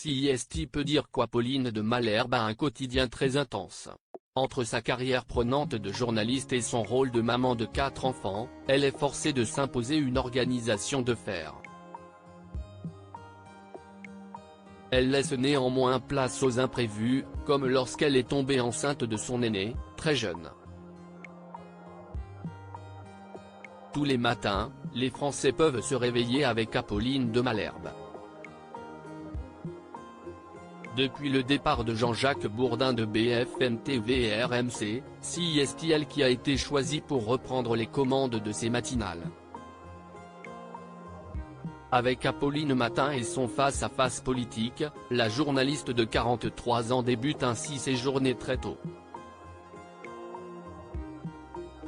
CIST peut dire qu'Apolline de Malherbe a un quotidien très intense. Entre sa carrière prenante de journaliste et son rôle de maman de 4 enfants, elle est forcée de s'imposer une organisation de fer. Elle laisse néanmoins place aux imprévus, comme lorsqu'elle est tombée enceinte de son aîné, très jeune. Tous les matins, les Français peuvent se réveiller avec Apolline de Malherbe. Depuis le départ de Jean-Jacques Bourdin de BFM TV et RMC, CIST elle qui a été choisie pour reprendre les commandes de ces matinales. Avec Apolline Matin et son face-à-face politique, la journaliste de 43 ans débute ainsi ses journées très tôt.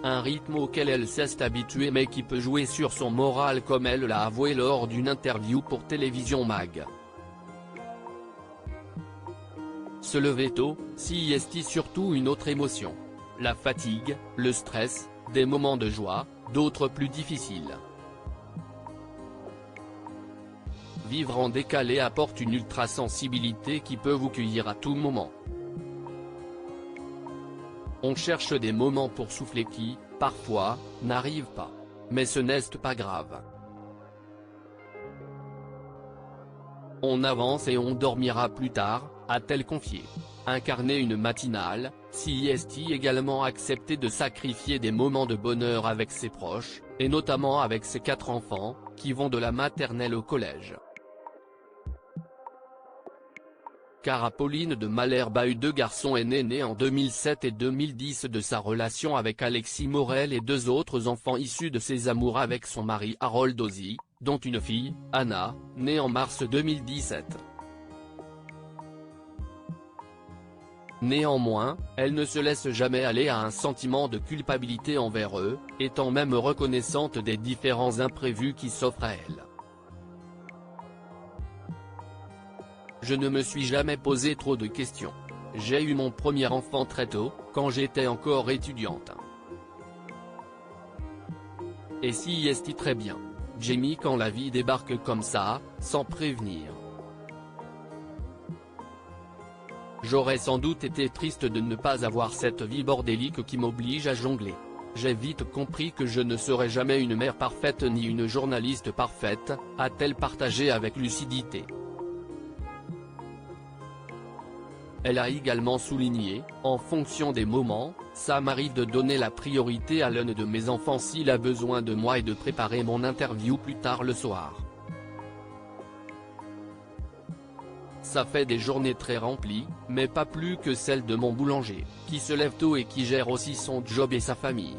Un rythme auquel elle s'est habituée mais qui peut jouer sur son moral comme elle l'a avoué lors d'une interview pour Télévision Mag. Se lever tôt, CIST surtout une autre émotion. La fatigue, le stress, des moments de joie, d'autres plus difficiles. Vivre en décalé apporte une ultra-sensibilité qui peut vous cueillir à tout moment. On cherche des moments pour souffler qui, parfois, n'arrivent pas. Mais ce n'est pas grave. On avance et on dormira plus tard, a-t-elle confié. Incarner une matinale, CIST également accepté de sacrifier des moments de bonheur avec ses proches, et notamment avec ses 4 enfants, qui vont de la maternelle au collège. Car Apolline de Malherbe a eu 2 garçons aînés nés en 2007 et 2010 de sa relation avec Alexis Morel et 2 autres enfants issus de ses amours avec son mari Harold Ozzy, dont une fille, Anna, née en mars 2017. Néanmoins, elle ne se laisse jamais aller à un sentiment de culpabilité envers eux, étant même reconnaissante des différents imprévus qui s'offrent à elle. Je ne me suis jamais posé trop de questions. J'ai eu mon premier enfant très tôt, quand j'étais encore étudiante. Et CIST très bien. Jamie quand la vie débarque comme ça, sans prévenir. J'aurais sans doute été triste de ne pas avoir cette vie bordélique qui m'oblige à jongler. J'ai vite compris que je ne serai jamais une mère parfaite ni une journaliste parfaite, a-t-elle partagé avec lucidité. Elle a également souligné, en fonction des moments, ça m'arrive de donner la priorité à l'un de mes enfants s'il a besoin de moi et de préparer mon interview plus tard le soir. Ça fait des journées très remplies, mais pas plus que celles de mon boulanger, qui se lève tôt et qui gère aussi son job et sa famille.